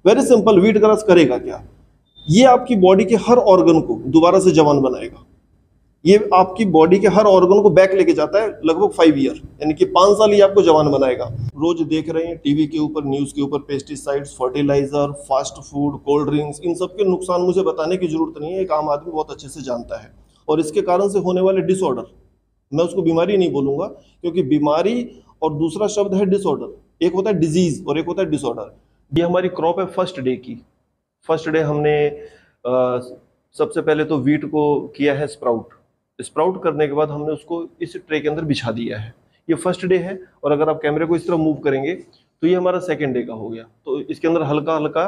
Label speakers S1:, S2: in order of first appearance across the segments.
S1: Very simple, wheat grass करेगा क्या? ये आपकी बॉडी के हर ऑर्गन को दोबारा से जवान बनाएगा। ये आपकी बॉडी के हर ऑर्गन को बैक लेके जाता है लगभग 5 ईयर, यानी कि 5 साल ये आपको जवान बनाएगा। रोज देख रहे हैं टीवी के ऊपर, न्यूज के ऊपर, pesticides, fertiliser, fast food, cold drinks, इन सब के नुकसान मुझे बताने की जरूरत नहीं है, एक आम आदमी बहुत अच्छे से जानता है। और इसके कारण से होने वाले डिसऑर्डर, मैं उसको बीमारी नहीं बोलूंगा, क्योंकि बीमारी और दूसरा शब्द है डिसऑर्डर। एक होता है डिजीज और एक होता है डिसऑर्डर। ये हमारी क्रॉप है फर्स्ट डे की। फर्स्ट डे हमने सबसे पहले तो वीट को किया है स्प्राउट। स्प्राउट करने के बाद हमने उसको इस ट्रे के अंदर बिछा दिया है। ये फर्स्ट डे है, और अगर आप कैमरे को इस तरह मूव करेंगे तो ये हमारा सेकेंड डे का हो गया। तो इसके अंदर हल्का हल्का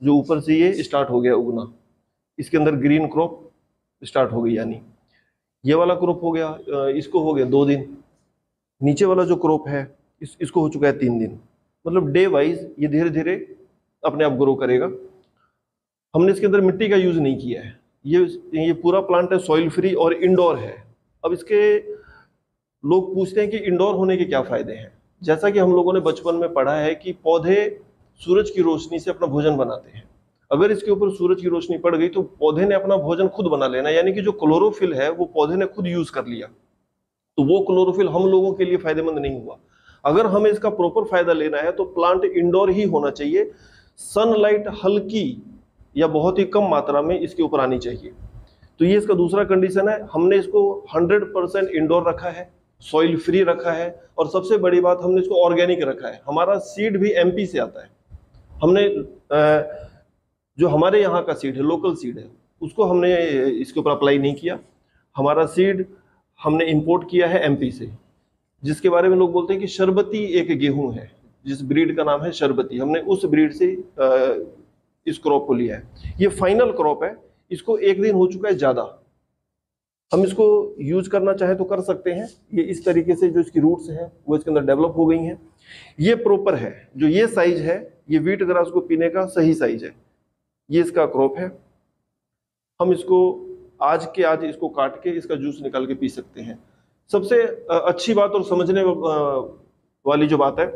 S1: जो ऊपर से ये स्टार्ट हो गया उगना, इसके अंदर ग्रीन क्रॉप स्टार्ट हो गई, यानी ये वाला क्रॉप हो गया, इसको हो गया 2 दिन। नीचे वाला जो क्रॉप है इसको हो चुका है 3 दिन। मतलब डे वाइज ये धीरे धीरे अपने आप ग्रो करेगा। हमने इसके अंदर मिट्टी का यूज नहीं किया है। ये पूरा प्लांट है सॉइल फ्री और इंडोर है। अब इसके लोग पूछते हैं कि इंडोर होने के क्या फायदे हैं। जैसा कि हम लोगों ने बचपन में पढ़ा है कि पौधे सूरज की रोशनी से अपना भोजन बनाते हैं। अगर इसके ऊपर सूरज की रोशनी पड़ गई तो पौधे ने अपना भोजन खुद बना लेना, यानी कि जो क्लोरोफिल है वो पौधे ने खुद यूज कर लिया। तो वो क्लोरोफिल हम लोगों के लिए फायदेमंद नहीं हुआ। अगर हमें इसका प्रॉपर फायदा लेना है तो प्लांट इंडोर ही होना चाहिए। सनलाइट हल्की या बहुत ही कम मात्रा में इसके ऊपर आनी चाहिए। तो ये इसका दूसरा कंडीशन है। हमने इसको 100% इंडोर रखा है, सॉइल फ्री रखा है, और सबसे बड़ी बात हमने इसको ऑर्गेनिक रखा है। हमारा सीड भी एमपी से आता है। हमने जो हमारे यहाँ का सीड है, लोकल सीड है, उसको हमने इसके ऊपर अप्लाई नहीं किया। हमारा सीड हमने इंपोर्ट किया है एमपी से, जिसके बारे में लोग बोलते हैं कि शरबती एक गेहूं है, जिस ब्रीड का नाम है शरबती। हमने उस ब्रीड से इस क्रॉप को लिया है। ये फाइनल क्रॉप है। इसको 1 दिन हो चुका है ज्यादा। हम इसको यूज करना चाहे तो कर सकते हैं। ये इस तरीके से जो इसकी रूट्स हैं वो इसके अंदर डेवलप हो गई हैं। ये प्रॉपर है। जो ये साइज है ये व्हीट ग्रास को पीने का सही साइज है। ये इसका क्रॉप है। हम इसको आज के आज इसको काट के इसका जूस निकाल के पी सकते हैं। सबसे अच्छी बात और समझने वाली जो बात है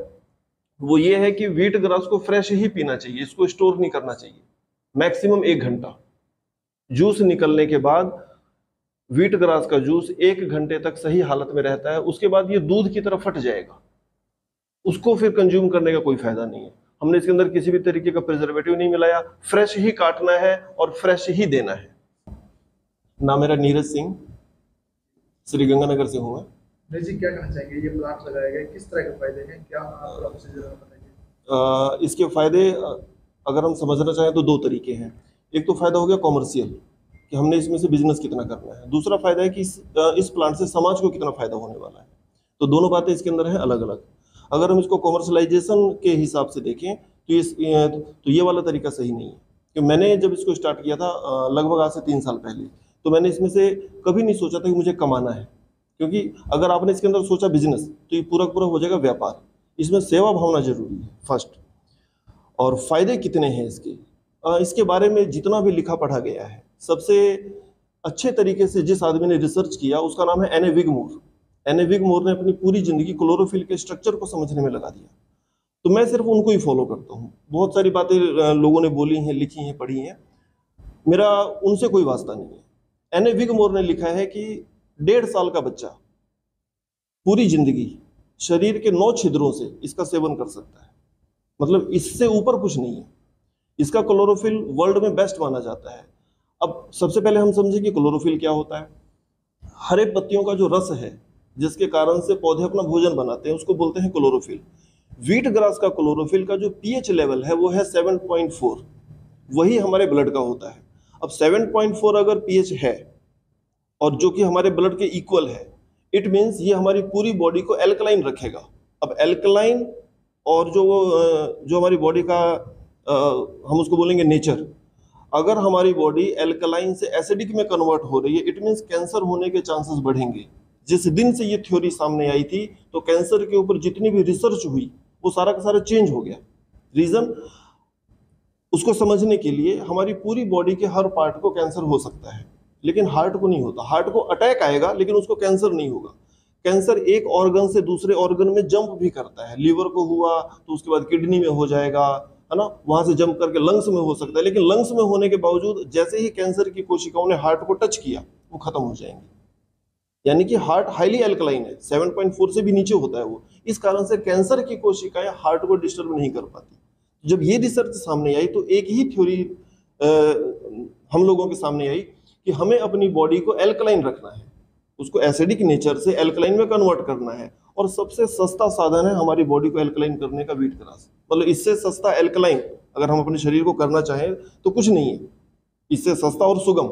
S1: वो ये है कि व्हीट ग्रास को फ्रेश ही पीना चाहिए, इसको स्टोर नहीं करना चाहिए। मैक्सिमम 1 घंटा। जूस निकलने के बाद व्हीट ग्रास का जूस 1 घंटे तक सही हालत में रहता है। उसके बाद ये दूध की तरह फट जाएगा, उसको फिर कंज्यूम करने का कोई फायदा नहीं है। हमने इसके अंदर किसी भी तरीके का प्रिजर्वेटिव नहीं मिलाया। फ्रेश ही काटना है और फ्रेश ही देना है। नाम मेरा नीरज सिंह, श्री गंगानगर से हूँ मैं।
S2: जी, क्या कहना चाहेंगे? ये प्लांट लगाए गए किस तरह के फायदे हैं, क्या पूरा प्रोसीजर बताइए।
S1: इसके फायदे अगर हम समझना चाहें तो 2 तरीके हैं। एक तो फायदा हो गया कॉमर्शियल, कि हमने इसमें से बिजनेस कितना करना है। दूसरा फायदा है कि इस प्लांट से समाज को कितना फायदा होने वाला है। तो दोनों बातें इसके अंदर हैं अलग अलग। अगर हम इसको कॉमर्शलाइजेशन के हिसाब से देखें तो ये वाला तरीका सही नहीं है। कि मैंने जब इसको स्टार्ट किया था लगभग आज से 3 साल पहले, तो मैंने इसमें से कभी नहीं सोचा था कि मुझे कमाना है। क्योंकि अगर आपने इसके अंदर सोचा बिजनेस तो ये पूरा पूरा हो जाएगा व्यापार। इसमें सेवा भावना जरूरी है फर्स्ट। और फायदे कितने हैं इसके बारे में जितना भी लिखा पढ़ा गया है, सबसे अच्छे तरीके से जिस आदमी ने रिसर्च किया उसका नाम है एन ए विगमोर। एन ए विगमोर ने अपनी पूरी जिंदगी क्लोरोफिल के स्ट्रक्चर को समझने में लगा दिया। तो मैं सिर्फ उनको ही फॉलो करता हूँ। बहुत सारी बातें लोगों ने बोली हैं, लिखी हैं, पढ़ी हैं, मेरा उनसे कोई वास्ता नहीं है। एन ए विगमोर ने लिखा है कि 1.5 साल का बच्चा पूरी जिंदगी शरीर के 9 छिद्रों से इसका सेवन कर सकता है। मतलब इससे ऊपर कुछ नहीं है। इसका क्लोरोफिल वर्ल्ड में बेस्ट माना जाता है। अब सबसे पहले हम समझें कि क्लोरोफिल क्या होता है। हरे पत्तियों का जो रस है जिसके कारण से पौधे अपना भोजन बनाते हैं उसको बोलते हैं क्लोरोफिल। व्हीट ग्रास का क्लोरोफिल का जो पीएच लेवल है वो है 7.4। वही हमारे ब्लड का होता है। अब 7.4 अगर पीएच है और जो कि हमारे ब्लड के इक्वल है, इट मीन्स ये हमारी पूरी बॉडी को एल्कलाइन रखेगा। अब एल्कलाइन और जो हमारी बॉडी का हम उसको बोलेंगे नेचर, अगर हमारी बॉडी एल्कलाइन से एसिडिक में कन्वर्ट हो रही है, इट मीन्स कैंसर होने के चांसेस बढ़ेंगे। जिस दिन से ये थ्योरी सामने आई थी तो कैंसर के ऊपर जितनी भी रिसर्च हुई वो सारा का सारा चेंज हो गया। रीजन, उसको समझने के लिए हमारी पूरी बॉडी के हर पार्ट को कैंसर हो सकता है, लेकिन हार्ट को नहीं होता। हार्ट को अटैक आएगा लेकिन उसको कैंसर नहीं होगा। कैंसर एक ऑर्गन से दूसरे ऑर्गन में जंप भी करता है। लीवर को हुआ तो उसके बाद किडनी में हो जाएगा, है ना, वहां से जंप करके लंग्स में हो सकता है, लेकिन लंग्स में होने के बावजूद जैसे ही कैंसर की कोशिकाओं ने हार्ट को टच किया वो खत्म हो जाएंगी। यानी कि हार्ट हाईली एल्कलाइन है, 7.4 से भी नीचे होता है वो, इस कारण से कैंसर की कोशिकाएं हार्ट को डिस्टर्ब नहीं कर पाती। जब ये रिसर्च सामने आई तो एक ही थ्योरी हम लोगों के सामने आई कि हमें अपनी बॉडी को एल्कलाइन रखना है, उसको एसिडिक नेचर से एल्कलाइन में कन्वर्ट करना है, और सबसे सस्ता साधन है हमारी बॉडी को एल्कलाइन करने का व्हीट ग्रास। मतलब इससे सस्ता एल्कलाइन अगर हम अपने शरीर को करना चाहें तो कुछ नहीं है, इससे सस्ता और सुगम।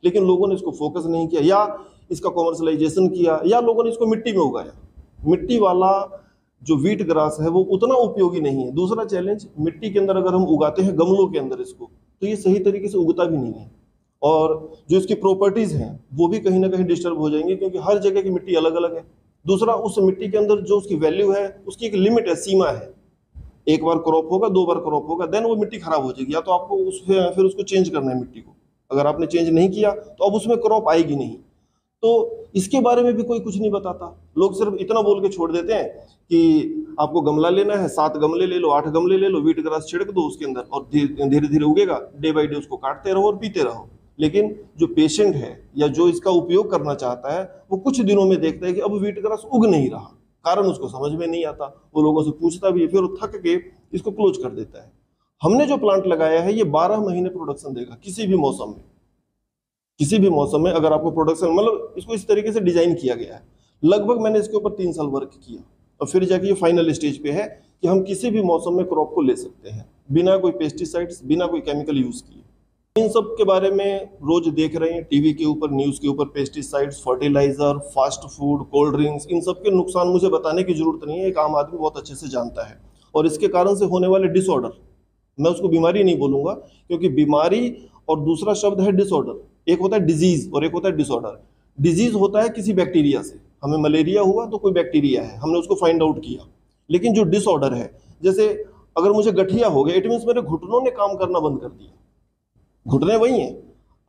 S1: लेकिन लोगों ने इसको फोकस नहीं किया, या इसका कॉमर्शलाइजेशन किया, या लोगों ने इसको मिट्टी में उगाया। मिट्टी वाला जो व्हीट ग्रास है वो उतना उपयोगी नहीं है। दूसरा चैलेंज, मिट्टी के अंदर अगर हम उगाते हैं गमलों के अंदर इसको, तो ये सही तरीके से उगता भी नहीं है, और जो इसकी प्रॉपर्टीज हैं वो भी कहीं ना कहीं डिस्टर्ब हो जाएंगे, क्योंकि हर जगह की मिट्टी अलग अलग है। दूसरा, उस मिट्टी के अंदर जो उसकी वैल्यू है उसकी एक लिमिट है, सीमा है। एक बार क्रॉप होगा, 2 बार क्रॉप होगा, देन वो मिट्टी खराब हो जाएगी, या तो आपको फिर उसको चेंज करना है मिट्टी को। अगर आपने चेंज नहीं किया तो अब उसमें क्रॉप आएगी नहीं। तो इसके बारे में भी कोई कुछ नहीं बताता। लोग सिर्फ इतना बोल के छोड़ देते हैं कि आपको गमला लेना है, 7 गमले ले लो, 8 गमले ले लो, व्हीट ग्रास छिड़क दो उसके अंदर, और धीरे धीरे उगेगा, डे बाई डे उसको काटते रहो और पीते रहो। लेकिन जो पेशेंट है या जो इसका उपयोग करना चाहता है वो कुछ दिनों में देखता है कि अब व्हीट ग्रास उग नहीं रहा, कारण उसको समझ में नहीं आता, वो लोगों से पूछता भी है, फिर वो थक के इसको क्लोज कर देता है। हमने जो प्लांट लगाया है ये 12 महीने प्रोडक्शन देगा, किसी भी मौसम में। किसी भी मौसम में अगर आपको प्रोडक्शन, मतलब इसको इस तरीके से डिजाइन किया गया है। लगभग मैंने इसके ऊपर 3 साल वर्क किया और फिर जाके ये फाइनल स्टेज पे है कि हम किसी भी मौसम में क्रॉप को ले सकते हैं बिना कोई पेस्टिसाइड्स, बिना कोई केमिकल यूज किए। इन सब के बारे में रोज देख रहे हैं टीवी के ऊपर, न्यूज के ऊपर, pesticides, fertiliser, fast food, cold drinks, इन सब के नुकसान मुझे बताने की जरूरत नहीं है, एक आम आदमी बहुत अच्छे से जानता है। और इसके कारण से होने वाले डिसऑर्डर, मैं उसको बीमारी नहीं बोलूंगा, क्योंकि बीमारी और दूसरा शब्द है डिसऑर्डर। एक होता है डिजीज और एक होता है डिसऑर्डर। डिजीज होता है किसी बैक्टीरिया से, हमें मलेरिया हुआ तो कोई बैक्टीरिया है, हमने उसको फाइंड आउट किया। लेकिन जो डिसऑर्डर है, जैसे अगर मुझे गठिया हो गया, इट मीन्स मेरे घुटनों ने काम करना बंद कर दिया। घुटने वही हैं,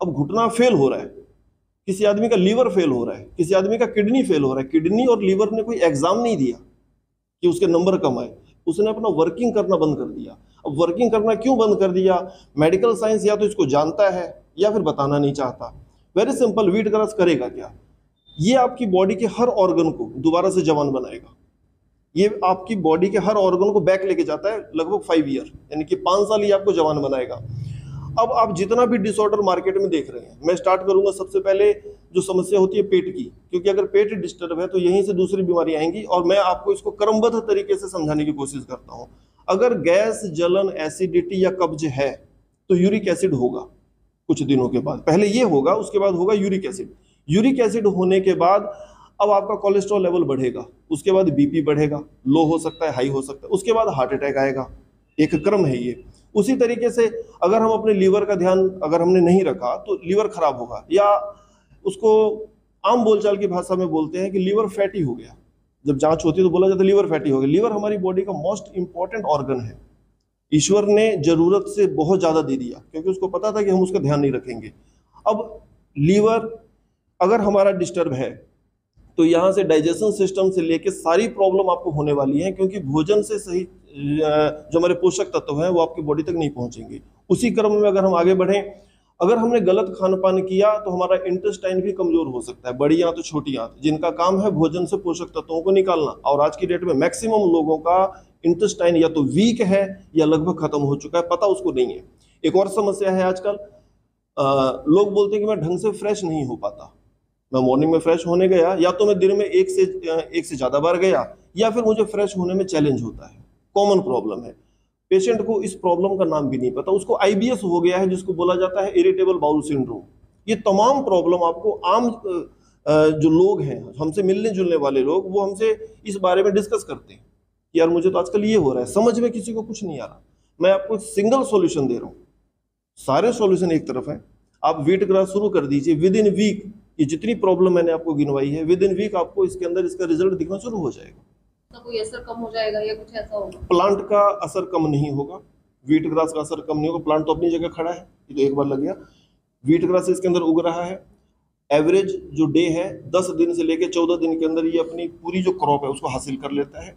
S1: अब घुटना फेल हो रहा है, किसी आदमी का लीवर फेल हो रहा है, किसी आदमी का किडनी फेल हो रहा है। किडनी और लीवर ने कोई एग्जाम नहीं दिया कि उसके नंबर कम आए, उसने अपना वर्किंग करना बंद कर दिया। अब वर्किंग करना क्यों बंद कर दिया? मेडिकल साइंस या तो इसको जानता है या फिर बताना नहीं चाहता। वेरी सिंपल, व्हीट ग्रास करेगा क्या? ये आपकी बॉडी के हर ऑर्गन को दोबारा से जवान बनाएगा। ये आपकी बॉडी के हर ऑर्गन को बैक लेके जाता है, लगभग 5 ईयर, यानी कि 5 साल ये आपको जवान बनाएगा। अब आप जितना भी डिसऑर्डर मार्केट में देख रहे हैं, मैं स्टार्ट करूंगा सबसे पहले जो समस्या होती है पेट की, क्योंकि अगर पेट डिस्टर्ब है तो यहीं से दूसरी बीमारी आएंगी, और मैं आपको इसको क्रमबद्ध तरीके से समझाने की कोशिश करता हूं। अगर गैस, जलन, एसिडिटी या कब्ज है तो यूरिक एसिड होगा कुछ दिनों के बाद। पहले ये होगा, उसके बाद होगा यूरिक एसिड। यूरिक एसिड होने के बाद अब आपका कोलेस्ट्रॉल लेवल बढ़ेगा, उसके बाद बीपी बढ़ेगा, लो हो सकता है, हाई हो सकता है, उसके बाद हार्ट अटैक आएगा। एक क्रम है ये। उसी तरीके से अगर हम अपने लीवर का ध्यान अगर हमने नहीं रखा तो लीवर खराब होगा, या उसको आम बोलचाल की भाषा में बोलते हैं कि लीवर फैटी हो गया। जब जांच होती है तो बोला जाता है लीवर फैटी हो गया। लीवर हमारी बॉडी का मोस्ट इंपॉर्टेंट ऑर्गन है, ईश्वर ने जरूरत से बहुत ज्यादा दे दिया, क्योंकि उसको पता था कि हम उसका ध्यान नहीं रखेंगे। अब लीवर अगर हमारा डिस्टर्ब है तो यहाँ से डाइजेशन सिस्टम से लेके सारी प्रॉब्लम आपको होने वाली है, क्योंकि भोजन से सही जो हमारे पोषक तत्व हैं वो आपकी बॉडी तक नहीं पहुंचेंगे। उसी क्रम में अगर हम आगे बढ़ें, अगर हमने गलत खान पान किया तो हमारा इंटेस्टाइन भी कमजोर हो सकता है, बड़ी आंत, छोटी आंत, जिनका काम है भोजन से पोषक तत्वों को निकालना। और आज की डेट में मैक्सिमम लोगों का इंटेस्टाइन या तो वीक है या लगभग खत्म हो चुका है, पता उसको नहीं है। एक और समस्या है आजकल, लोग बोलते हैं कि मैं ढंग से फ्रेश नहीं हो पाता। मैं मॉर्निंग में फ्रेश होने गया, या तो मैं दिन में एक से ज्यादा बार गया, या फिर मुझे फ्रेश होने में चैलेंज होता है। कॉमन प्रॉब्लम है। पेशेंट को इस प्रॉब्लम का नाम भी नहीं पता, उसको आईबीएस हो गया है, जिसको बोला जाता है इरिटेबल बाउल सिंड्रोम। ये तमाम प्रॉब्लम आपको आम जो लोग हैं, हमसे मिलने जुलने वाले लोग, वो हमसे इस बारे में डिस्कस करते हैं कि यार मुझे तो आजकल ये हो रहा है, समझ में किसी को कुछ नहीं आ रहा। मैं आपको सिंगल सॉल्यूशन दे रहा हूँ, सारे सॉल्यूशन एक तरफ है। आप व्हीट ग्रास शुरू कर दीजिए, विद इन वीक ये जितनी प्रॉब्लम मैंने आपको गिनवाई है, विद इन वीक आपको इसके अंदर इसका रिजल्ट दिखना शुरू हो जाएगा।
S3: तो कोई असर कम हो जाएगा या कुछ ऐसा होगा?
S1: प्लांट का असर कम नहीं होगा, व्हीट ग्रास का असर कम नहीं होगा। प्लांट तो अपनी जगह खड़ा है, ये तो एक बार लग गया। व्हीट ग्रास इसके अंदर उग रहा है। एवरेज जो डे है 10 दिन से लेकर 14 दिन के अंदर ये अपनी पूरी जो क्रॉप है उसको हासिल कर लेता है।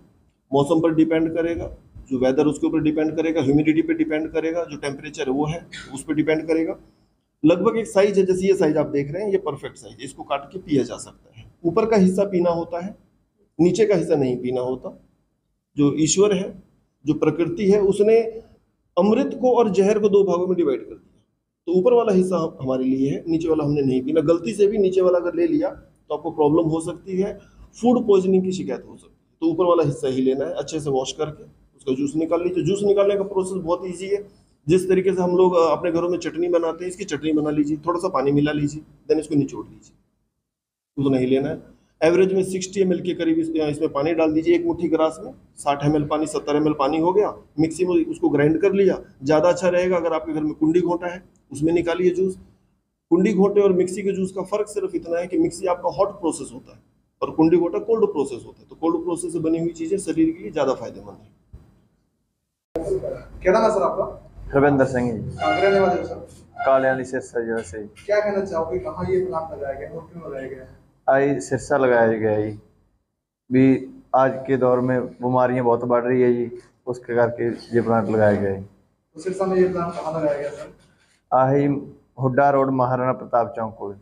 S1: मौसम पर डिपेंड करेगा, जो वेदर उसके ऊपर डिपेंड करेगा, ह्यूमिडिटी पे डिपेंड करेगा, जो टेम्परेचर है वो है उस पर डिपेंड करेगा। लगभग एक साइज है, जैसे ये साइज आप देख रहे हैं, ये परफेक्ट साइज है, इसको काट के पिया जा सकता है। ऊपर का हिस्सा पीना होता है, नीचे का हिस्सा नहीं पीना होता। जो ईश्वर है, जो प्रकृति है, उसने अमृत को और जहर को दो भागों में डिवाइड कर दिया। तो ऊपर वाला हिस्सा हमारे लिए है, नीचे वाला हमने नहीं पीना। गलती से भी नीचे वाला अगर ले लिया तो आपको प्रॉब्लम हो सकती है, फूड पॉइजनिंग की शिकायत हो सकती है। तो ऊपर वाला हिस्सा ही लेना है, अच्छे से वॉश करके उसका जूस निकाल लीजिए। जूस निकालने का प्रोसेस बहुत ईजी है। जिस तरीके से हम लोग अपने घरों में चटनी बनाते हैं, इसकी चटनी बना लीजिए, थोड़ा सा पानी मिला लीजिए, देन इसको निचोड़ लीजिए, उतना ही लेना है। एवरेज में 60 ml के करीब इसमें पानी डाल दीजिए। एक मुट्ठी ग्लास में 60 ml पानी, 70 ml पानी हो गया। मिक्सी में उसको ग्राइंड कर लिया, ज़्यादा अच्छा रहेगा अगर आपके घर में कुंडी घोंटा है, उसमें निकालिए जूस। कुंडी घोंटे और मिक्सी के जूस का फर्क सिर्फ इतना है कि मिक्सी आपका हॉट प्रोसेस होता है और कुंडी घोंटा कोल्ड प्रोसेस होता है। तो कोल्ड प्रोसेस से बनी हुई चीज़ें शरीर के लिए ज़्यादा फायदेमंद है।
S2: क्या नाम है सर आपका?
S4: रविंदर सिंह जी,
S2: कहाँ के रहने वाले हो सर?
S4: काले वाली सिरसा जो से
S2: क्या कहना चाहोगे, कहाँ ये प्लांट लगाया गया है और क्यों लगाया गया है?
S4: आई सिरसा लगाया गया जी। भी आज के दौर में बीमारियां बहुत बढ़ रही है जी, उसके करके ये प्लांट लगाया गया है।
S2: तो सिरसा में ये प्लांट कहाँ लगाया गया सर?
S4: आही हुड्डा रोड, महाराणा प्रताप चौक को।